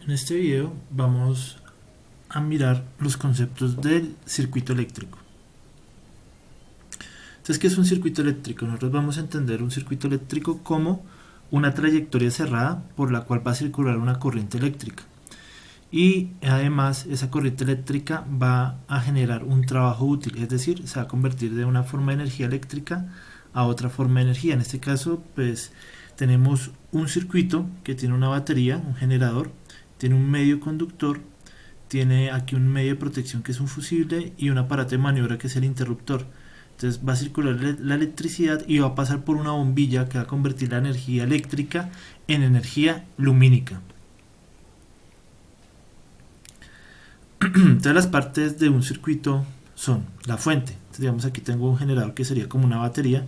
En este video vamos a mirar los conceptos del circuito eléctrico. Entonces, ¿qué es un circuito eléctrico? Nosotros vamos a entender un circuito eléctrico como una trayectoria cerrada por la cual va a circular una corriente eléctrica. Y además esa corriente eléctrica va a generar un trabajo útil, es decir, se va a convertir de una forma de energía eléctrica a otra forma de energía. En este caso, pues tenemos un circuito que tiene una batería, un generador, tiene un medio conductor, tiene aquí un medio de protección que es un fusible y un aparato de maniobra que es el interruptor. Entonces va a circular la electricidad y va a pasar por una bombilla que va a convertir la energía eléctrica en energía lumínica. Entonces las partes de un circuito son la fuente. Entonces, digamos, aquí tengo un generador que sería como una batería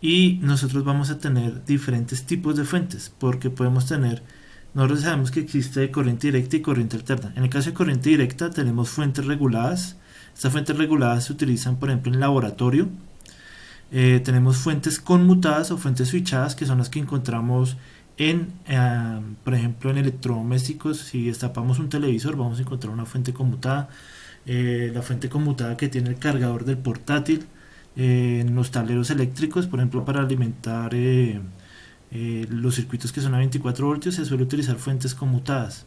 y nosotros vamos a tener diferentes tipos de fuentes porque podemos tener, nosotros sabemos que existe corriente directa y corriente alterna. En el caso de corriente directa tenemos fuentes reguladas. Estas fuentes reguladas se utilizan, por ejemplo, en laboratorio. Tenemos fuentes conmutadas o fuentes switchadas, que son las que encontramos por ejemplo, en electrodomésticos. Si destapamos un televisor vamos a encontrar una fuente conmutada. La fuente conmutada que tiene el cargador del portátil. En los tableros eléctricos, por ejemplo, para alimentar los circuitos que son a 24 voltios, se suele utilizar fuentes conmutadas.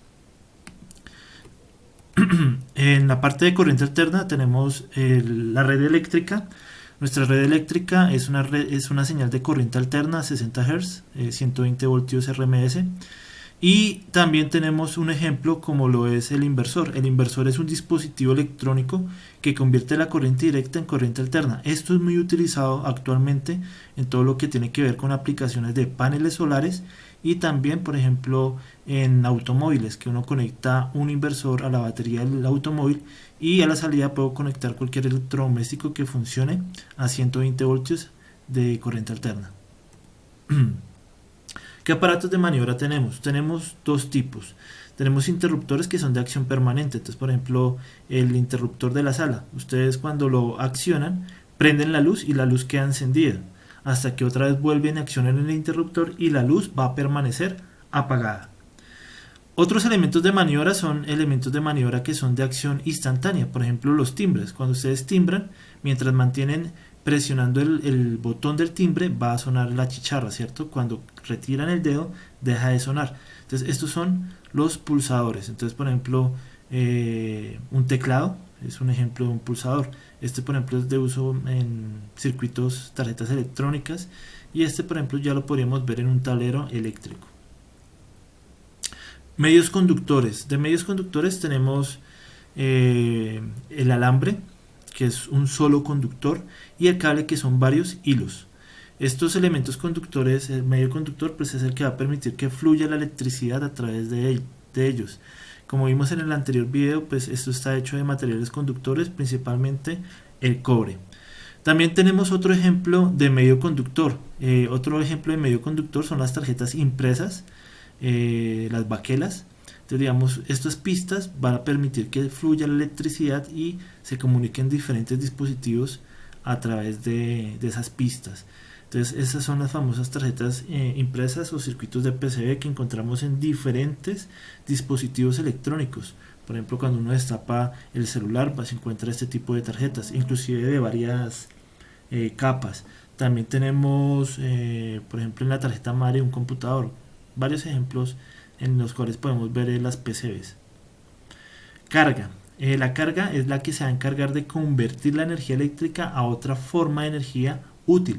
En la parte de corriente alterna tenemos la red eléctrica. Nuestra red eléctrica es una señal de corriente alterna a 60 Hz, 120 voltios RMS. Y también tenemos un ejemplo como lo es el inversor. El inversor es un dispositivo electrónico que convierte la corriente directa en corriente alterna. Esto es muy utilizado actualmente en todo lo que tiene que ver con aplicaciones de paneles solares y también, por ejemplo, en automóviles, que uno conecta un inversor a la batería del automóvil y a la salida puedo conectar cualquier electrodoméstico que funcione a 120 voltios de corriente alterna. ¿Qué aparatos de maniobra tenemos? Tenemos dos tipos. Tenemos interruptores que son de acción permanente. Entonces, por ejemplo, el interruptor de la sala. Ustedes cuando lo accionan, prenden la luz y la luz queda encendida. Hasta que otra vez vuelven a accionar el interruptor y la luz va a permanecer apagada. Otros elementos de maniobra son elementos de maniobra que son de acción instantánea. Por ejemplo, los timbres. Cuando ustedes timbran, mientras mantienen presionando el botón del timbre va a sonar la chicharra, ¿cierto? Cuando retiran el dedo deja de sonar. Entonces estos son los pulsadores. Entonces, por ejemplo, un teclado es un ejemplo de un pulsador. Este, por ejemplo, es de uso en circuitos, tarjetas electrónicas, y este, por ejemplo, ya lo podríamos ver en un tablero eléctrico. Medios conductores. De medios conductores tenemos el alambre, que es un solo conductor, y el cable, que son varios hilos. Estos elementos conductores, el medio conductor, pues es el que va a permitir que fluya la electricidad a través de ellos. Como vimos en el anterior video, pues esto está hecho de materiales conductores, principalmente el cobre. También tenemos otro ejemplo de medio conductor. Otro ejemplo de medio conductor son las tarjetas impresas, las baquelas. Entonces, digamos, estas pistas van a permitir que fluya la electricidad y se comuniquen diferentes dispositivos a través de esas pistas. Entonces, esas son las famosas tarjetas impresas o circuitos de PCB que encontramos en diferentes dispositivos electrónicos. Por ejemplo, cuando uno destapa el celular, se encuentra este tipo de tarjetas, inclusive de varias capas. También tenemos, por ejemplo, en la tarjeta madre de un computador, varios ejemplos en los cuales podemos ver las PCBs. Carga. La carga es la que se va a encargar de convertir la energía eléctrica a otra forma de energía útil.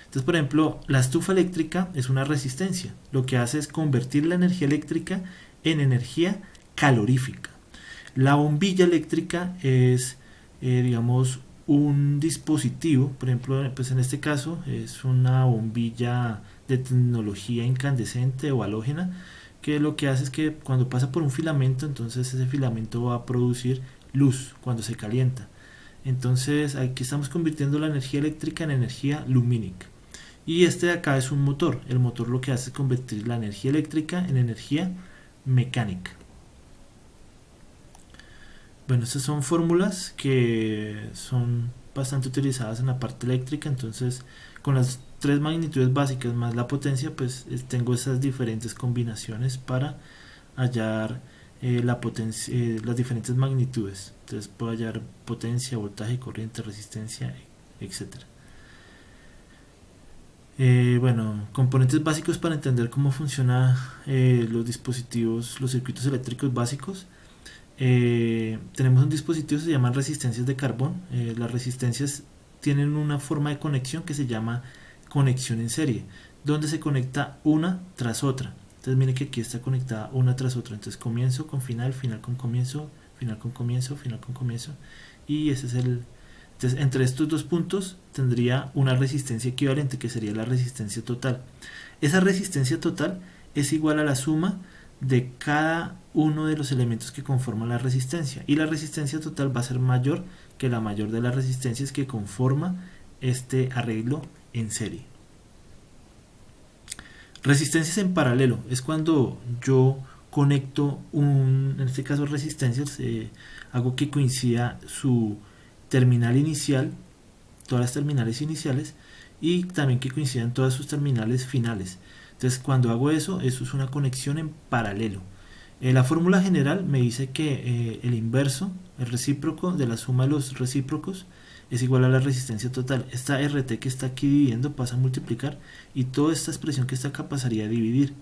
Entonces, por ejemplo, la estufa eléctrica es una resistencia. Lo que hace es convertir la energía eléctrica en energía calorífica. La bombilla eléctrica es, digamos, un dispositivo. Por ejemplo, pues en este caso es una bombilla de tecnología incandescente o halógena, que lo que hace es que cuando pasa por un filamento, entonces ese filamento va a producir luz cuando se calienta. Entonces aquí estamos convirtiendo la energía eléctrica en energía lumínica. Y este de acá es un motor. El motor lo que hace es convertir la energía eléctrica en energía mecánica. Bueno, estas son fórmulas que son bastante utilizadas en la parte eléctrica. Entonces, con las tres magnitudes básicas más la potencia, pues tengo esas diferentes combinaciones para hallar las diferentes magnitudes. Entonces puedo hallar potencia, voltaje, corriente, resistencia, etcétera. Bueno, componentes básicos para entender cómo funcionan los dispositivos, los circuitos eléctricos básicos. Tenemos un dispositivo que se llaman resistencias de carbón. Las resistencias tienen una forma de conexión que se llama conexión en serie, donde se conecta una tras otra. Entonces miren que aquí está conectada una tras otra. Entonces comienzo con final, final con comienzo, final con comienzo, final con comienzo. Y ese es el... Entonces entre estos dos puntos tendría una resistencia equivalente, que sería la resistencia total. Esa resistencia total es igual a la suma de cada uno de los elementos que conforman la resistencia, y la resistencia total va a ser mayor que la mayor de las resistencias que conforma este arreglo en serie. Resistencias en paralelo es cuando yo conecto en este caso resistencias, hago que coincida su terminal inicial, todas las terminales iniciales, y también que coincidan todas sus terminales finales. Entonces cuando hago eso es una conexión en paralelo. La fórmula general me dice que el inverso, el recíproco de la suma de los recíprocos, es igual a la resistencia total. Esta RT que está aquí dividiendo pasa a multiplicar, y toda esta expresión que está acá pasaría a dividir.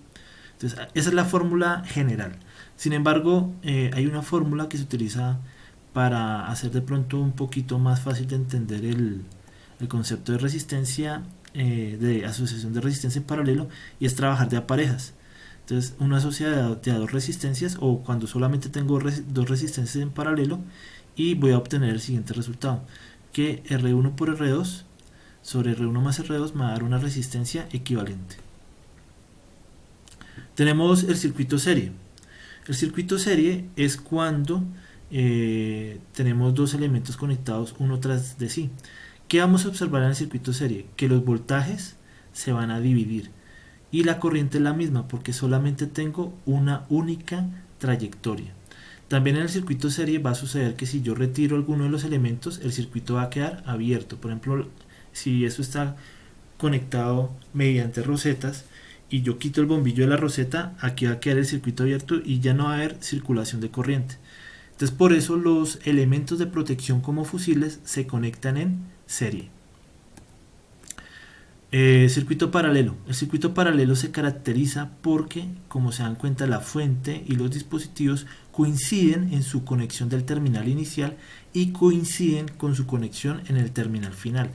Entonces esa es la fórmula general. Sin embargo, hay una fórmula que se utiliza para hacer de pronto un poquito más fácil de entender el concepto de resistencia, de asociación de resistencia en paralelo, y es trabajar de a parejas. Entonces una asociación de a dos resistencias, o cuando solamente tengo dos resistencias en paralelo, y voy a obtener el siguiente resultado, que R1 por R2 sobre R1 más R2 me va a dar una resistencia equivalente. Tenemos el circuito serie. El circuito serie es cuando tenemos dos elementos conectados uno tras de sí. ¿Qué vamos a observar en el circuito serie? Que los voltajes se van a dividir y la corriente es la misma, porque solamente tengo una única trayectoria. También en el circuito serie va a suceder que si yo retiro alguno de los elementos, el circuito va a quedar abierto. Por ejemplo, si eso está conectado mediante rosetas y yo quito el bombillo de la roseta, aquí va a quedar el circuito abierto y ya no va a haber circulación de corriente. Entonces por eso los elementos de protección como fusibles se conectan en serie. Circuito paralelo. El circuito paralelo se caracteriza porque, como se dan cuenta, la fuente y los dispositivos coinciden en su conexión del terminal inicial y coinciden con su conexión en el terminal final.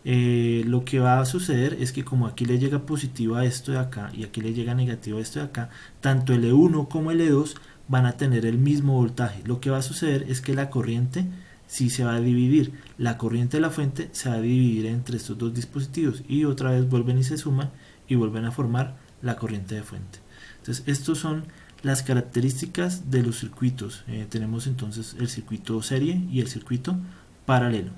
Lo que va a suceder es que como aquí le llega positivo a esto de acá y aquí le llega negativo a esto de acá, tanto L1 como L2 van a tener el mismo voltaje. Lo que va a suceder es que la corriente sí se va a dividir, la corriente de la fuente se va a dividir entre estos dos dispositivos, y otra vez vuelven y se suman y vuelven a formar la corriente de fuente. Entonces estos son las características de los circuitos. Tenemos entonces el circuito serie y el circuito paralelo.